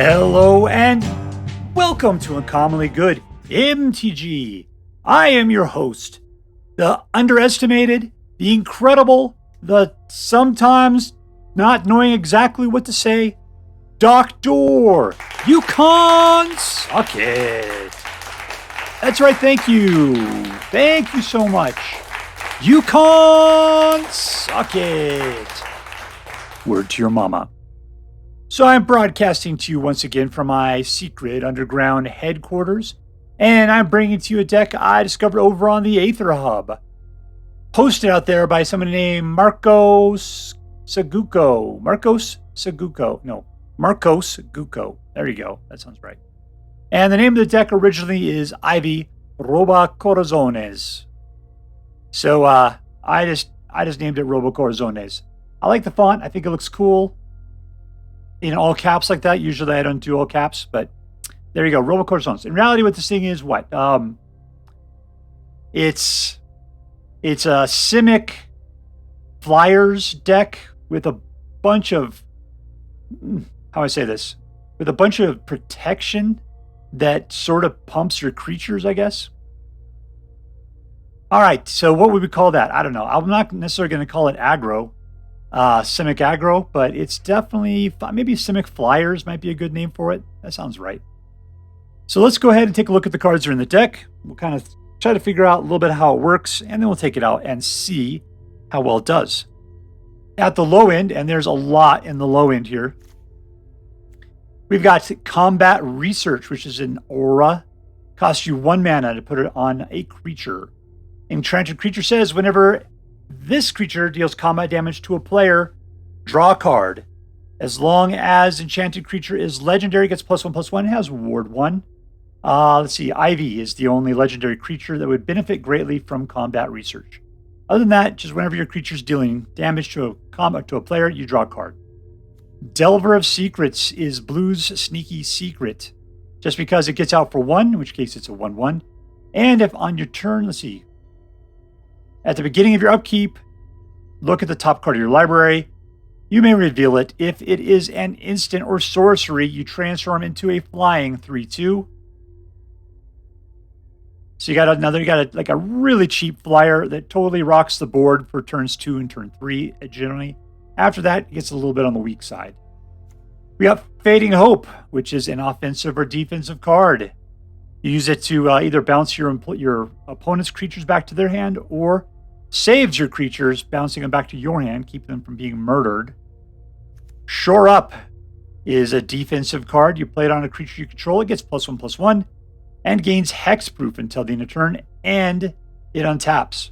Hello and welcome to Uncommonly Good MTG. I am your host, the underestimated, the incredible, the sometimes not knowing exactly what to say, Doctor. You can't suck it. That's right, thank you. Thank you so much. You can't suck it. Word to your mama. So I'm broadcasting to you once again from my secret underground headquarters, and I'm bringing to you a deck I discovered over on the Aether Hub, posted out there by somebody named MARCOSGOKU. MARCOSGOKU. There you go. That sounds right. And the name of the deck originally is Ivy Robocorazones. So I just named it Robocorazones. I like the font. I think it looks cool. In all caps like that. Usually I don't do all caps, but there you go. Robocorazones. In reality, what this thing is, what? It's a SIMIC FLIERS deck with a bunch of, how do I say this? With a bunch of protection that sort of pumps your creatures, I guess. All right, so what would we call that? I don't know. I'm not necessarily going to call it aggro. SIMIC aggro, but it's definitely, maybe SIMIC FLIERS might be a good name for it. That sounds right. So let's go ahead and take a look at the cards that are in the deck. We'll kind of try to figure out a little bit how it works, and then we'll take it out and see how well it does. At the low end, and there's a lot in the low end here, we've got Combat Research, which is an aura. Costs you 1 mana to put it on a creature. Enchanted creature says whenever this creature deals combat damage to a player, draw a card. As long as enchanted creature is legendary, gets +1/+1, has ward 1. Let's see, Ivy is the only legendary creature that would benefit greatly from combat research. Other than that, just whenever your creature's dealing damage to a player, you draw a card. Delver of Secrets is Blue's sneaky secret. Just because it gets out for 1, in which case it's a 1/1. And if on your turn, let's see, at the beginning of your upkeep, look at the top card of your library. You may reveal it. If it is an instant or sorcery, you transform into a flying 3/2. So you got a really cheap flyer that totally rocks the board for turns 2 and turn 3 generally. After that, it gets a little bit on the weak side. We got Fading Hope, which is an offensive or defensive card. You use it to either bounce your opponent's creatures back to their hand, or saves your creatures, bouncing them back to your hand, keeping them from being murdered. Shore Up is a defensive card. You play it on a creature you control. It gets +1/+1 and gains hexproof until the end of turn, and it untaps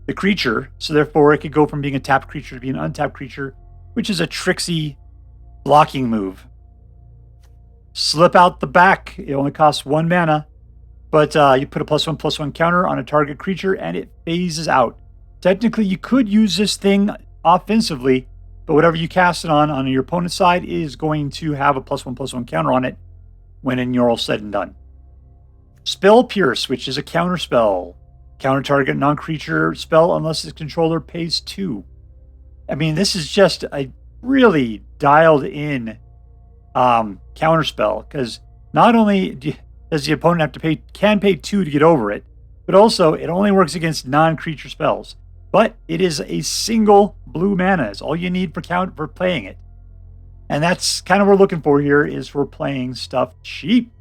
the creature. So therefore, it could go from being a tapped creature to being an untapped creature, which is a tricksy blocking move. Slip Out the Back. It only costs 1 mana. But you put a +1/+1 counter on a target creature, and it phases out. Technically, you could use this thing offensively, but whatever you cast it on your opponent's side is going to have a +1/+1 counter on it when you're all said and done. Spell Pierce, which is a counter spell. Counter target non-creature spell unless its controller pays 2. I mean, this is just a really dialed in counter spell, because not only does the opponent have to pay 2 to get over it, but also it only works against non-creature spells. But it is a single blue mana is all you need for playing it. And that's kind of what we're looking for here, is we're playing stuff cheap.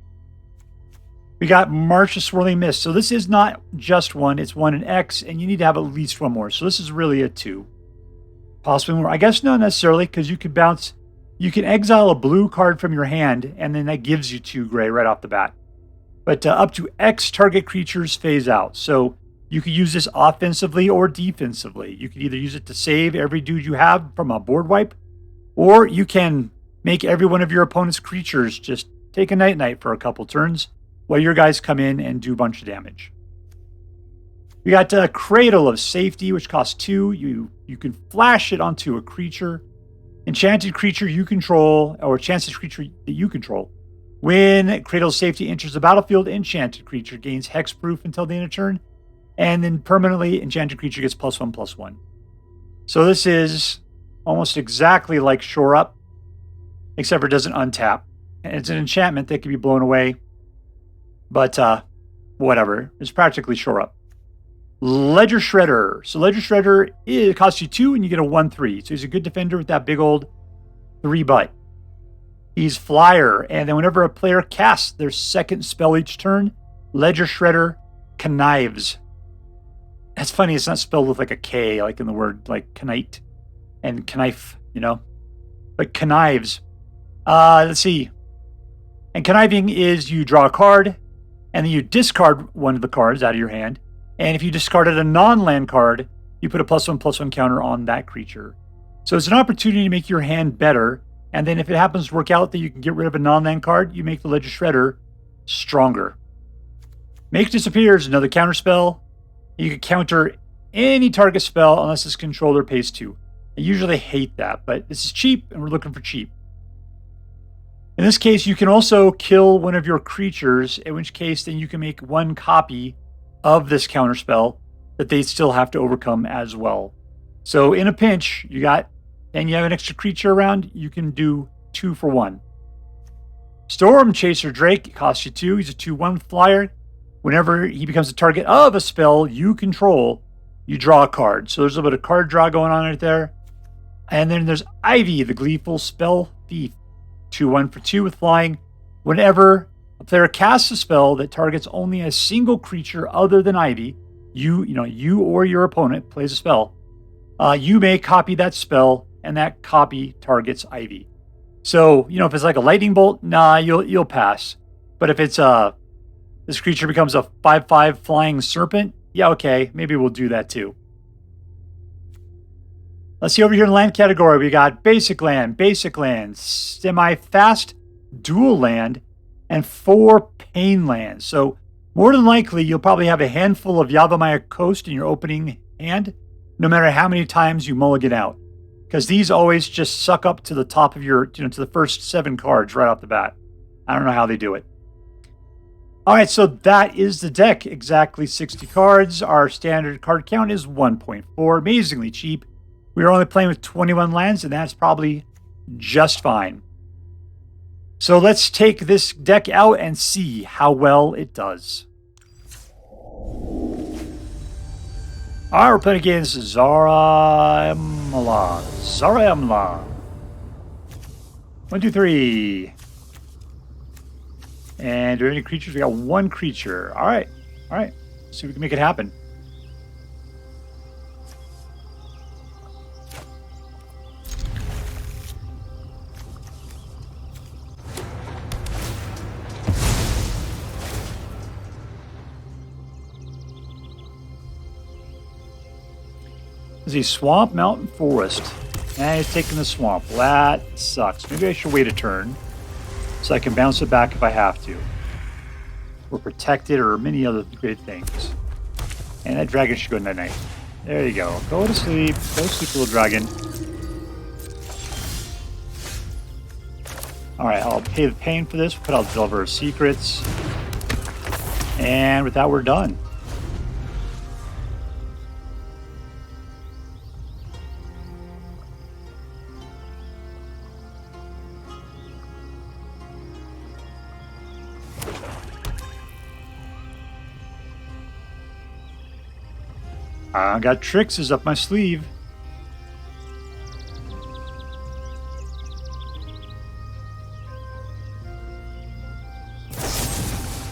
We got March of Swirling Mist. So this is not just 1, it's 1 in X, and you need to have at least 1 more. So this is really a 2. Possibly more. I guess not necessarily, because you can exile a blue card from your hand, and then that gives you 2 gray right off the bat. But up to X target creatures phase out. So you could use this offensively or defensively. You could either use it to save every dude you have from a board wipe, or you can make every one of your opponent's creatures just take a night-night for a couple turns while your guys come in and do a bunch of damage. We got Cradle of Safety, which costs 2. You can flash it onto a creature. Enchanted creature you control, or enchanted creature that you control. When Cradle of Safety enters the battlefield, enchanted creature gains hexproof until the end of turn, and then permanently enchanted creature gets +1/+1. So this is almost exactly like Shore Up, except for it doesn't untap. And it's an enchantment that can be blown away. But whatever. It's practically shore up. Ledger Shredder. So Ledger Shredder, it costs you 2 and you get a 1/3. So he's a good defender with that big old 3-butt. He's Flyer, and then whenever a player casts their second spell each turn, Ledger Shredder connives. That's funny, it's not spelled with like a K, like in the word like knight and knife, you know? But connives. Let's see. And conniving is you draw a card, and then you discard one of the cards out of your hand. And if you discarded a non-land card, you put a +1/+1 counter on that creature. So it's an opportunity to make your hand better. And then if it happens to work out that you can get rid of a non-land card, you make the Ledger Shredder stronger. Make Disappears, another counter spell. You can counter any target spell unless its controller pays 2. I usually hate that, but this is cheap and we're looking for cheap. In this case, you can also kill one of your creatures, in which case then you can make one copy of this counter spell that they still have to overcome as well. So in a pinch, you have an extra creature around, you can do 2 for 1. Stormchaser Drake costs you 2. He's a 2/1 flyer. Whenever he becomes the target of a spell you control, you draw a card. So there's a little bit of card draw going on right there. And then there's Ivy, the Gleeful Spellthief. 2/1 for 2 with flying. Whenever a player casts a spell that targets only a single creature other than Ivy, you or your opponent plays a spell, you may copy that spell, and that copy targets Ivy. So, if it's like a lightning bolt, nah, you'll pass. But if it's this creature becomes a 5/5 flying serpent, yeah, okay, maybe we'll do that too. Let's see over here in the land category. We got basic land, semi-fast, dual land, and 4 pain lands. So more than likely, you'll probably have a handful of Yavimaya Coast in your opening hand, no matter how many times you mulligan out. Because these always just suck up to the top of your, to the first 7 cards right off the bat. I don't know how they do it. All right, so that is the deck. Exactly 60 cards. Our standard card count is 1.4. Amazingly cheap. We are only playing with 21 lands, and that's probably just fine. So let's take this deck out and see how well it does. All right, we're playing against Zarahemla. 1, 2, 3. And do we have any creatures? We got 1 creature. All right. Let's see if we can make it happen. Is he Swamp, Mountain, Forest? And he's taking the Swamp. That sucks. Maybe I should wait a turn so I can bounce it back if I have to. Or protect it, or many other great things. And that dragon should go night-night. There you go. Go to sleep. Go to sleep, little dragon. Alright, I'll pay the pain for this. We'll put out Delver of Secrets. And with that, we're done. I got tricks is up my sleeve.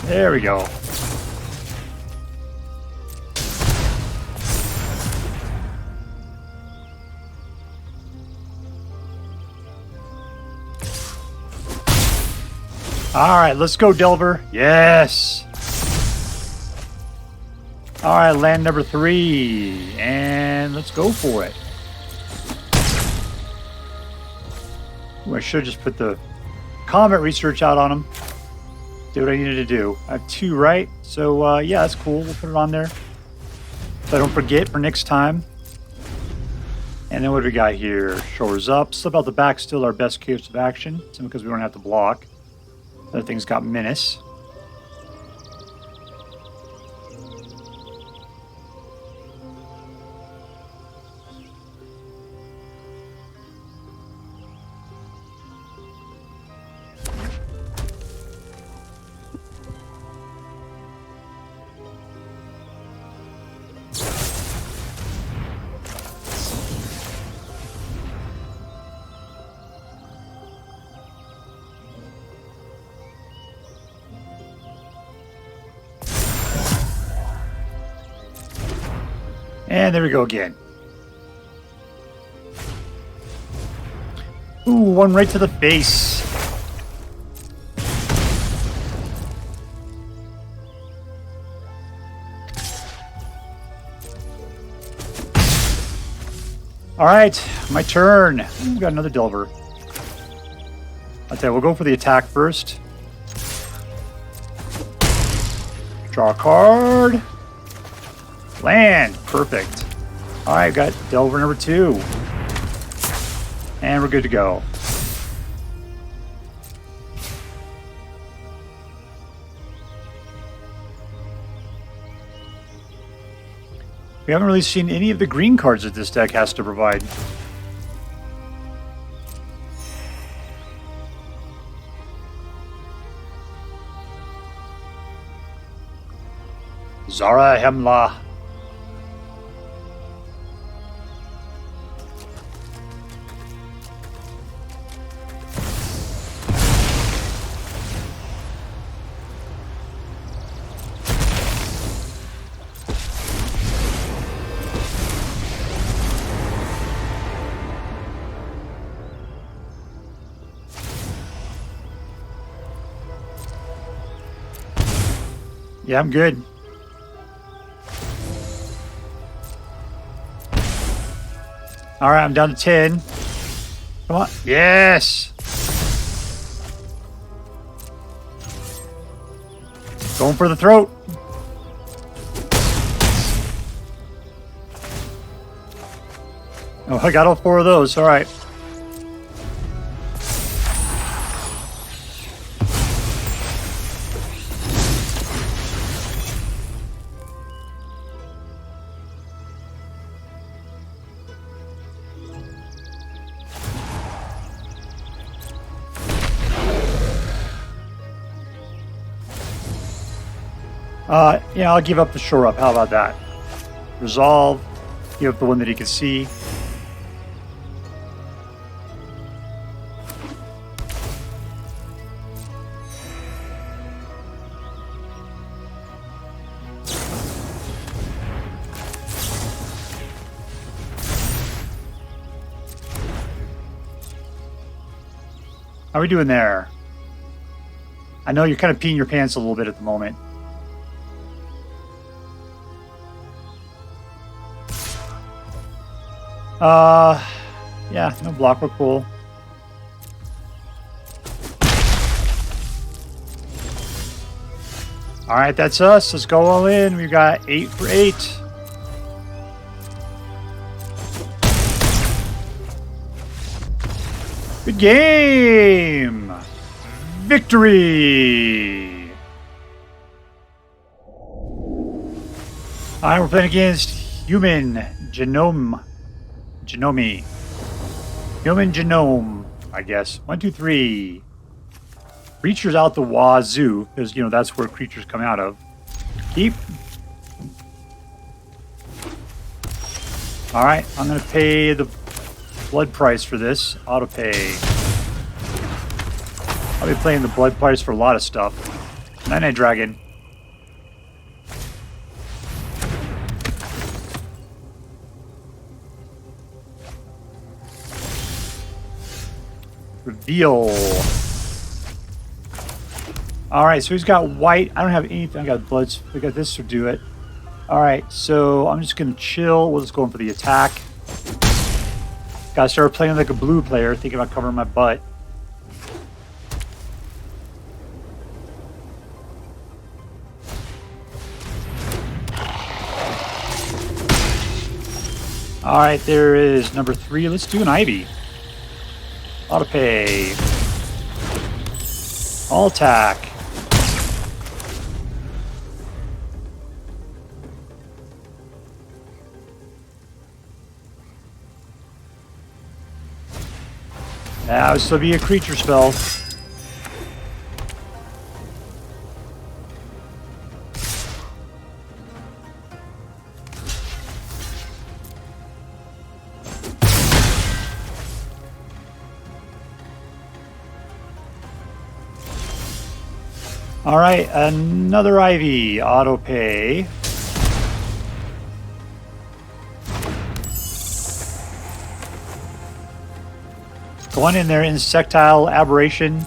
There we go. All right, let's go, Delver. Yes. All right, land number 3, and let's go for it. Ooh, I should just put the Comet Research out on him. Do what I needed to do. I have 2, right? So, yeah, that's cool. We'll put it on there so I don't forget for next time. And then what do we got here? Shores up. Slip out the back, still our best case of action, simply because we don't have to block. Other things got Menace. And there we go again. Ooh, one right to the face. All right, my turn. Ooh, we got another Delver. Okay, we'll go for the attack first. Draw a card. Land. Perfect. All right, got Delver number 2. And we're good to go. We haven't really seen any of the green cards that this deck has to provide. Zarahemla. Yeah, I'm good. All right, I'm down to 10. Come on. Yes. Going for the throat. Oh, I got all 4 of those. All right. Yeah, I'll give up the shore up. How about that? Resolve. Give up the one that he can see. How are we doing there? I know you're kind of peeing your pants a little bit at the moment. Yeah, no block, we're cool. All right, that's us. Let's go all in. We've got 8 for 8. Good game. Victory. All right, we're playing against Human Genome. Human Genome, I guess. 1, 2, 3. Creatures out the wazoo, because, you know, that's where creatures come out of. Keep. All right, I'm going to pay the blood price for this. Auto pay. I'll be playing the blood price for a lot of stuff. Night Dragon. Reveal. All right, so he's got white. I don't have anything. I got bloods. We got this to do it. All right, so I'm just gonna chill. We'll just go in for the attack. Gotta start playing like a blue player, thinking about covering my butt. All right, there is number 3. Let's do an Ivy. Auto pay. All attack. That would still be a creature spell. All right, another Ivy. Auto pay. Go on in there, Insectile Aberration.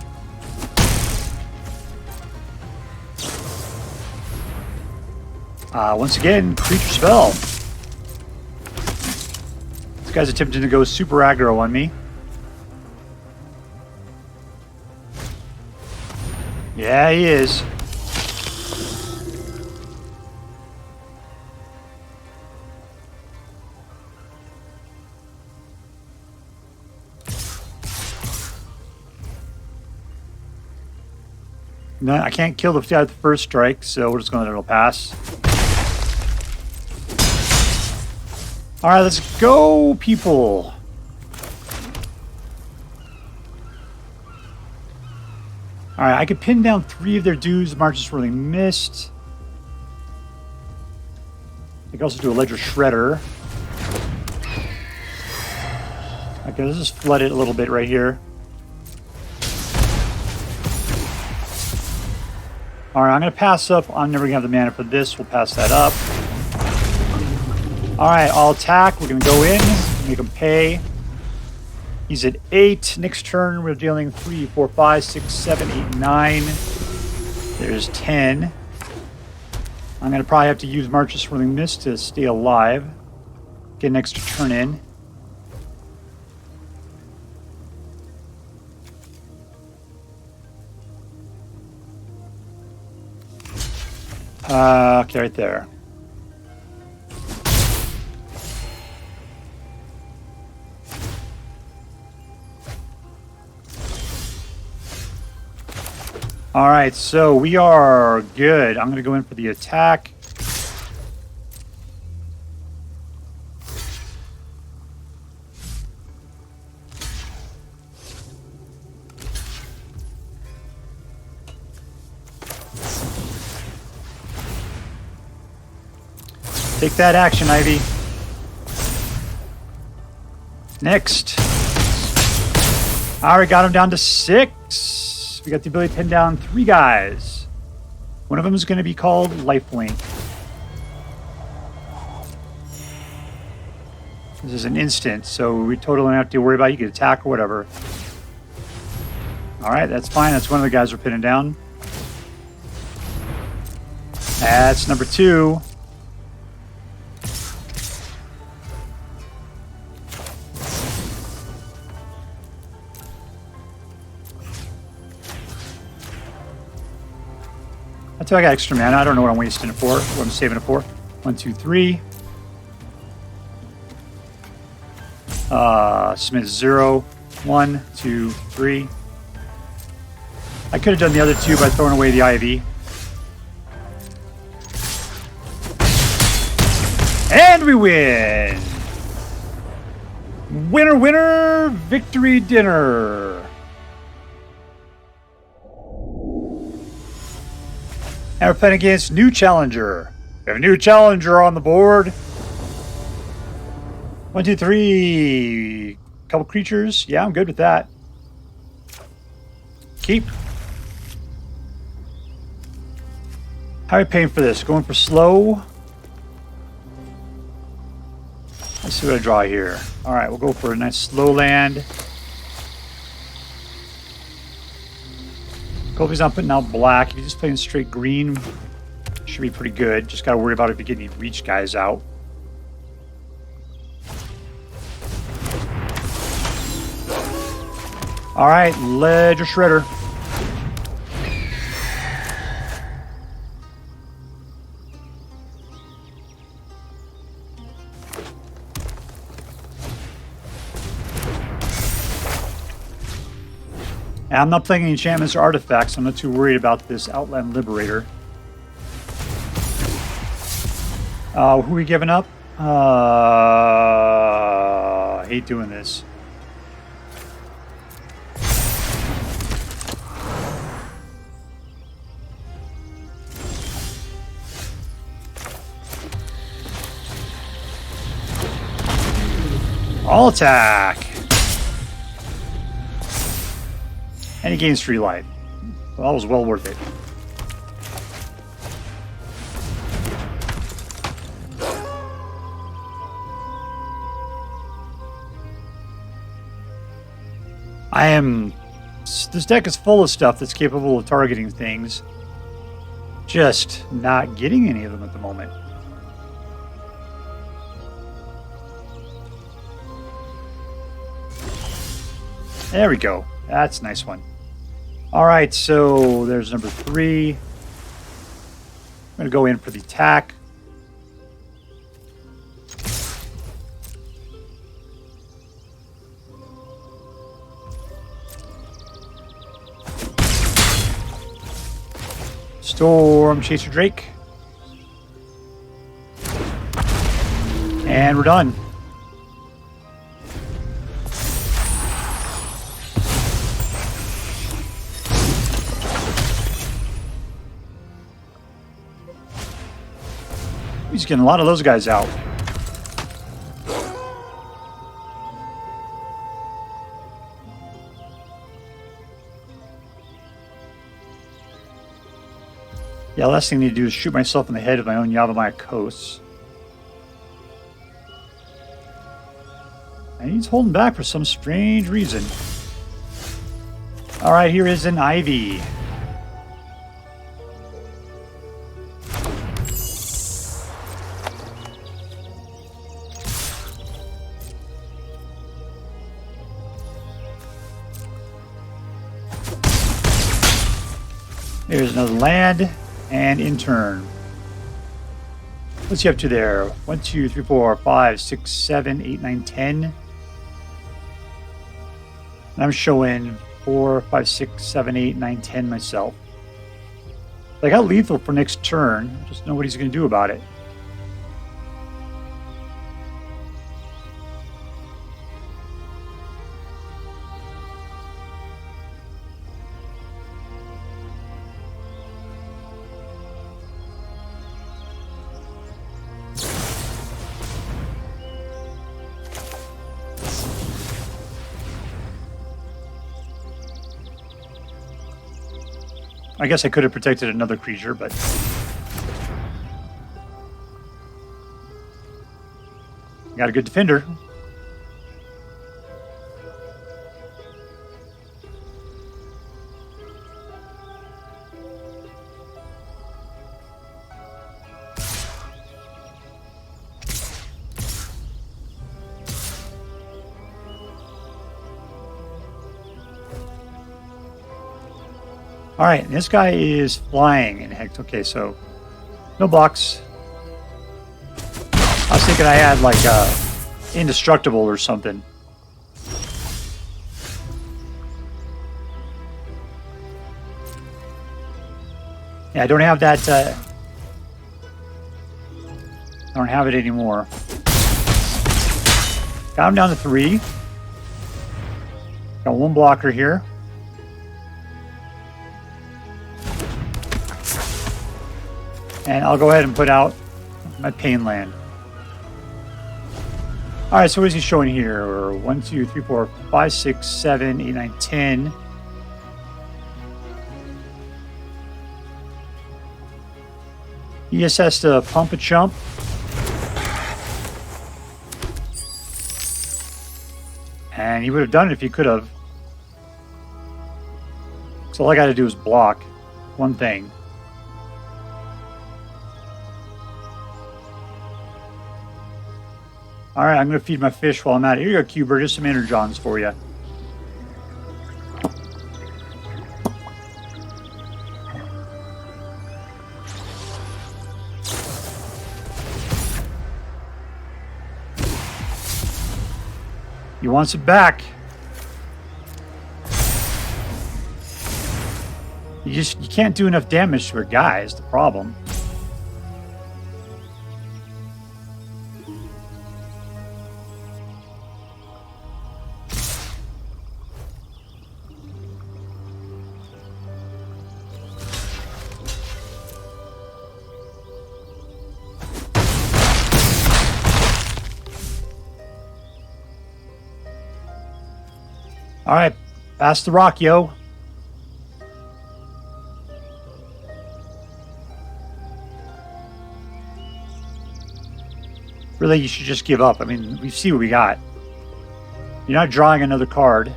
Once again, Creature Spell. This guy's attempting to go super aggro on me. Yeah, he is. No, I can't kill the guy with the first strike, so we're just going to let it pass. All right, let's go, people. All right, I could pin down 3 of their dudes. March is Swirling missed. I can also do a Ledger Shredder. Okay, let's just flood it a little bit right here. All right, I'm going to pass up. I'm never going to have the mana for this. We'll pass that up. All right, I'll attack. We're going to go in, make him pay. He's at 8. Next turn, we're dealing 3, 4, 5, 6, 7, 8, 9. There's 10. I'm going to probably have to use March's Swirling Mist to stay alive. Get an extra turn in. Okay, right there. All right, so we are good. I'm going to go in for the attack. Take that action, Ivy. Next. All right, got him down to 6. We got the ability to pin down 3 guys. One of them is going to be called Lifelink. This is an instant, so we totally don't have to worry about it. You can attack or whatever. All right, that's fine. That's one of the guys we're pinning down. That's number 2. I tell you, I got extra mana. I don't know what I'm wasting it for. What I'm saving it for. 1, 2, 3. Smith 0, 1, 2, 3. I could have done the other 2 by throwing away the Ivy. And we win! Winner, winner, victory dinner. And we're playing against New Challenger. We have a new challenger on the board. 1, 2, 3. Couple creatures. Yeah, I'm good with that. Keep. How are we paying for this? Going for slow. Let's see what I draw here. All right, we'll go for a nice slow land. Hope he's not putting out black. If he's just playing straight green, should be pretty good. Just got to worry about if you get any reach guys out. All right, Ledger Shredder. And I'm not playing any enchantments or artifacts. I'm not too worried about this Outland Liberator. Who are we giving up? I hate doing this. All attack. And he gains 3 life. Well, that was well worth it. This deck is full of stuff that's capable of targeting things. Just not getting any of them at the moment. There we go. That's a nice one. All right, so there's number 3. I'm going to go in for the attack. Stormchaser Drake. And we're done. He's getting a lot of those guys out. Yeah, last thing I need to do is shoot myself in the head with my own Yavimaya Coast. And he's holding back for some strange reason. Alright, here is an Ivy. Here's another land. And in turn. What's you up to there? 1, 2, 3, 4, 5, 6, 7, 8, 9, 10. And I'm showing 4, 5, 6, 7, 8, 9, 10 myself. I got lethal for next turn. Just know what he's going to do about it. I guess I could have protected another creature, but... got a good defender. All right, this guy is flying in hex. Okay, so no blocks. I was thinking I had like indestructible or something. Yeah, I don't have that. I don't have it anymore. Got him down to 3. Got 1 blocker here. And I'll go ahead and put out my pain land. Alright, so what is he showing here? 1, 2, 3, 4, 5, 6, 7, 8, 9, 10. He just has to pump a chump. And he would have done it if he could have. So all I got to do is block one thing. All right, I'm going to feed my fish while I'm at it. Here you go, Cuber. Just some energons for you. He wants it back. You can't do enough damage to a guy is the problem. All right, pass the rock, yo. Really, you should just give up. I mean, we see what we got. You're not drawing another card.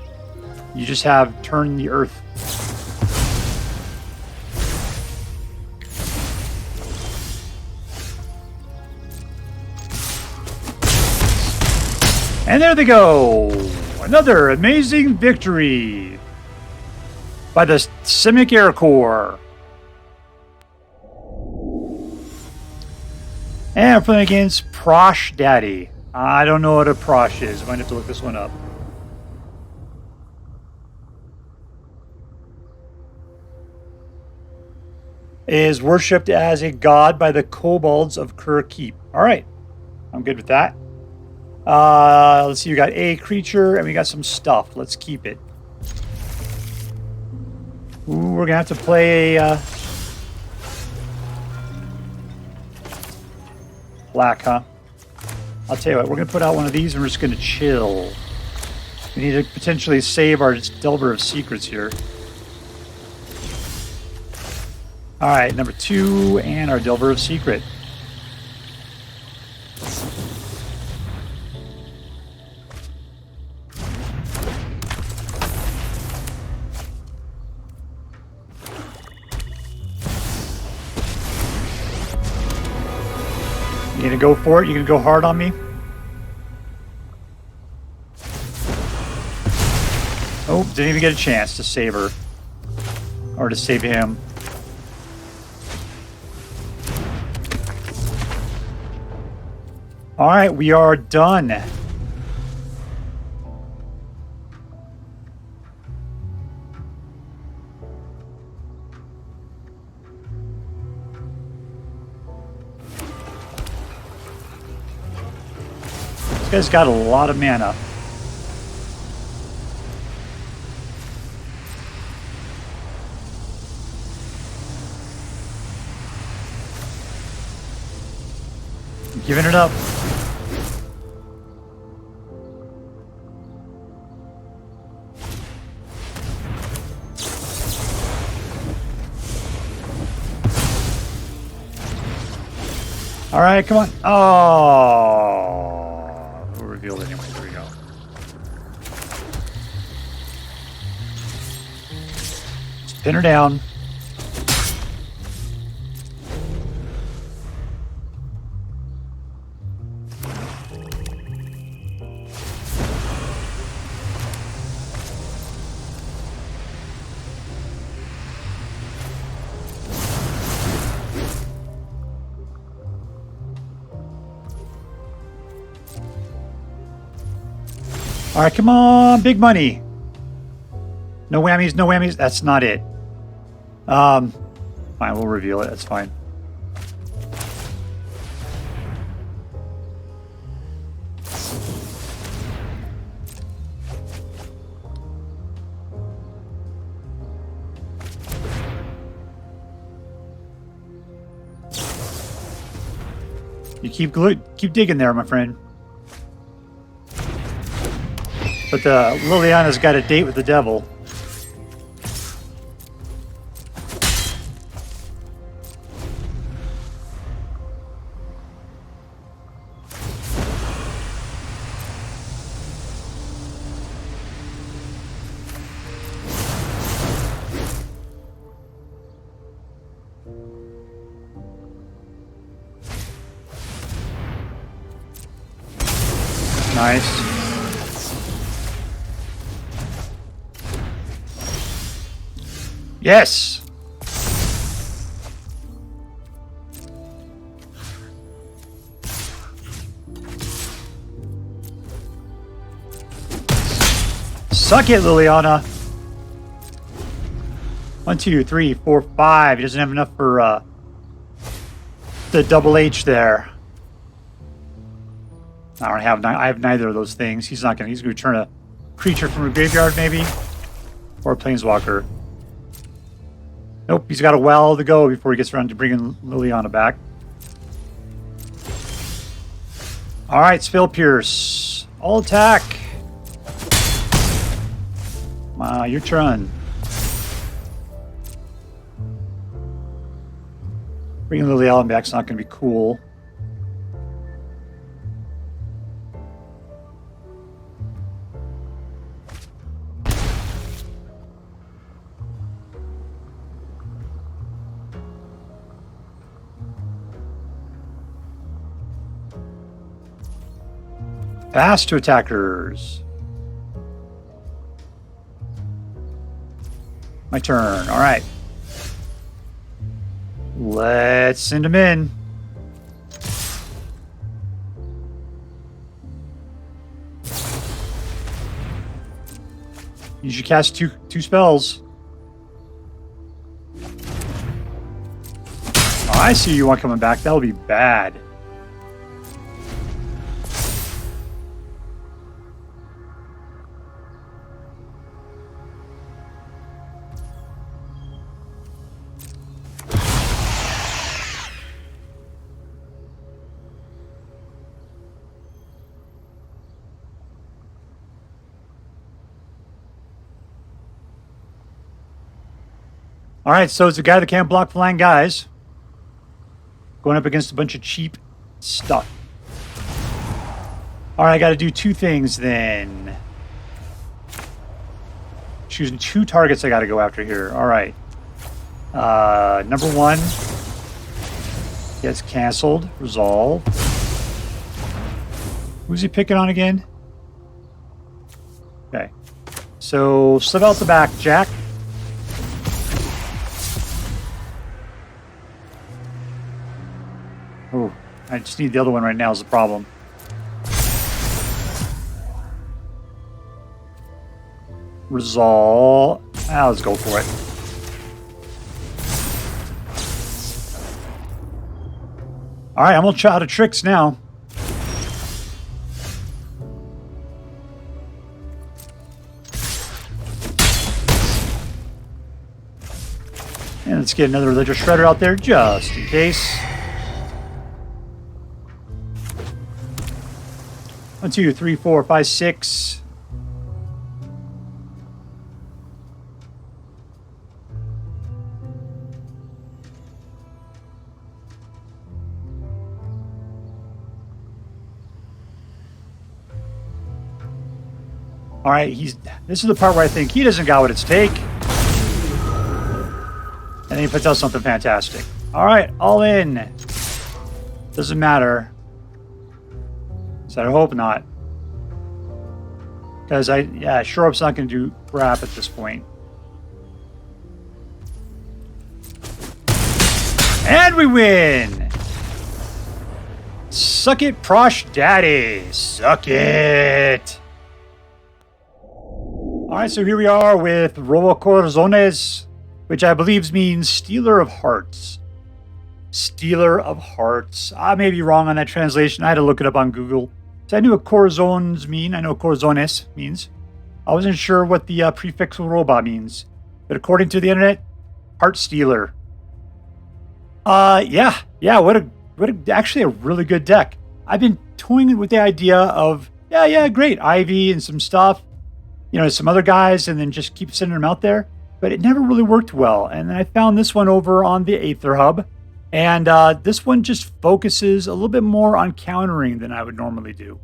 You just have turn the earth. And there they go! Another amazing victory by the SIMIC Air Corps. And we're playing against ProsshDaddy. I don't know what a Prosh is. I might have to look this one up. Is worshipped as a god by the kobolds of Keep. All right. I'm good with that. Let's see. We got a creature and we got some stuff. Let's keep it. Ooh, we're going to have to play a... black, huh? I'll tell you what, we're going to put out one of these and we're just going to chill. We need to potentially save our Delver of Secrets here. Alright, number 2 and our Delver of Secret. You gonna go for it? You gonna go hard on me? Oh, didn't even get a chance to save her. Or to save him. Alright, we are done. This guy's got a lot of mana. I'm giving it up. All right, come on. Oh, we'll reveal it anyway. Here we go. Just pin her down. All right, come on, big money. No whammies, no whammies. That's not it. Fine, we'll reveal it. That's fine. You keep digging there, my friend. But Liliana's got a date with the devil. Nice. Yes! Suck it, Liliana! 1, 2, 3, 4, 5. He doesn't have enough for the double H there. I have neither of those things. He's gonna return a creature from a graveyard, maybe? Or a planeswalker. Nope, he's got a while to go before he gets around to bringing Liliana back. All right, Spell Pierce. All attack. Your turn. Bringing Liliana back's not going to be cool. Pass to attackers. My turn. All right. Let's send him in. You should cast two spells. Oh, I see you want coming back. That'll be bad. All right, so it's a guy that can't block flying guys. Going up against a bunch of cheap stuff. All right, I got to do two things then. Choosing two targets I got to go after here. All right. Number one gets canceled. Resolve. Who's he picking on again? Okay. So, slip out the back, Jack. Oh, I just need the other one right now is the problem. Resolve. Let's go for it. All right, I'm going to try out of tricks now. And let's get another Ledger Shredder out there just in case. 1, 2, 3, 4, 5, 6. All right, this is the part where I think he doesn't got what it's take. And then he puts out something fantastic. All right, all in. Doesn't matter. So I hope not. Because Shore Up's not going to do crap at this point. And we win! Suck it, ProsshDaddy. Suck it! Alright, so here we are with Robocorzones, which I believe means Stealer of Hearts. Stealer of Hearts. I may be wrong on that translation. I had to look it up on Google. So I knew what Corzones mean. I know Corzones means. I wasn't sure what the prefix robot means. But according to the internet, Heart Stealer. Yeah, actually a really good deck. I've been toying with the idea of, great, Ivy and some stuff. You know, some other guys, and then just keep sending them out there. But it never really worked well. And then I found this one over on the Aether Hub. And this one just focuses a little bit more on countering than I would normally do.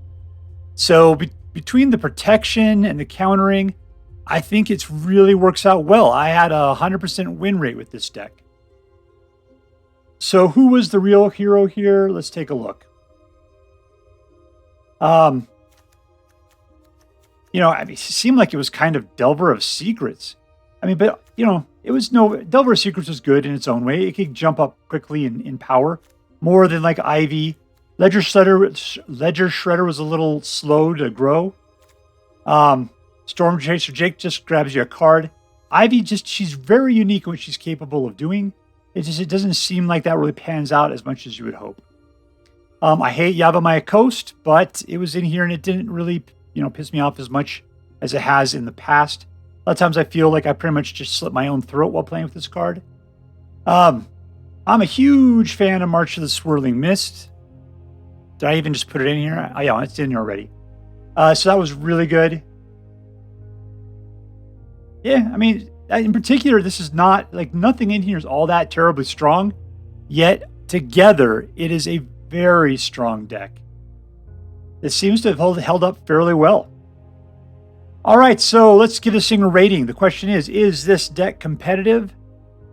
So between the protection and the countering, I think it really works out well. I had a 100% win rate with this deck. So who was the real hero here? Let's take a look. It seemed like it was kind of Delver of Secrets. But it was Delver of Secrets was good in its own way. It could jump up quickly in power, more than like Ivy. Ledger Shredder was a little slow to grow. Stormchaser Drake just grabs you a card. Ivy she's very unique in what she's capable of doing. It doesn't seem like that really pans out as much as you would hope. I hate Yavimaya Coast, but it was in here and it didn't really piss me off as much as it has in the past. A lot of times I feel like I pretty much just slit my own throat while playing with this card. I'm a huge fan of March of the Swirling Mist. Did I even just put it in here? Oh, yeah, it's in here already. So that was really good. Yeah, in particular, this is not, nothing in here is all that terribly strong. Yet, together, it is a very strong deck. It seems to have held up fairly well. All right, so let's give this thing a rating. The question is this deck competitive?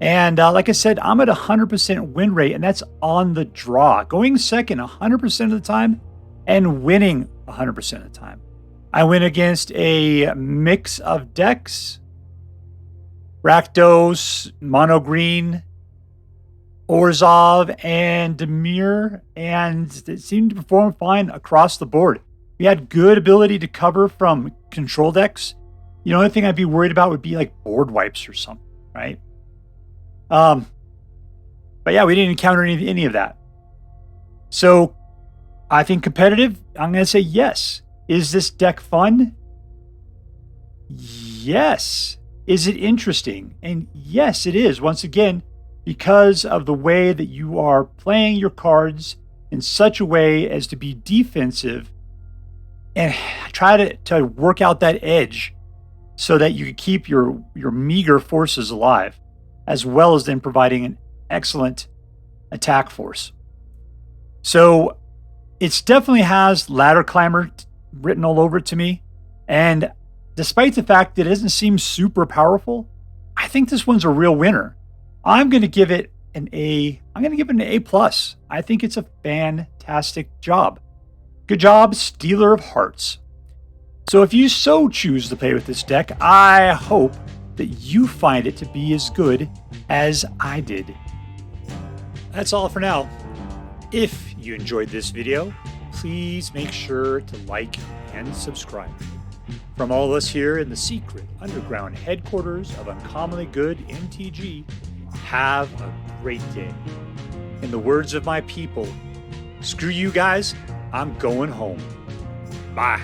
And like I said, I'm at 100% win rate, and that's on the draw. Going second 100% of the time, and winning 100% of the time. I win against a mix of decks, Rakdos, Mono Green, Orzhov, and Dimir, and it seemed to perform fine across the board. We had good ability to cover from control decks. The only thing I'd be worried about would be like board wipes or something, right? But yeah, we didn't encounter any of that. So I think competitive, I'm going to say yes. Is this deck fun? Yes. Is it interesting? And yes, it is. Once again, because of the way that you are playing your cards in such a way as to be defensive and try to work out that edge so that you can keep your meager forces alive, as well as then providing an excellent attack force. So it definitely has ladder climber written all over it to me. And despite the fact that it doesn't seem super powerful, I think this one's a real winner. I'm going to give it an A. I'm going to give it an A+. I think it's a fantastic job. Good job, Stealer of Hearts. So if you so choose to play with this deck, I hope that you find it to be as good as I did. That's all for now. If you enjoyed this video, please make sure to like and subscribe. From all of us here in the secret underground headquarters of Uncommonly Good MTG, have a great day. In the words of my people, screw you guys, I'm going home. Bye.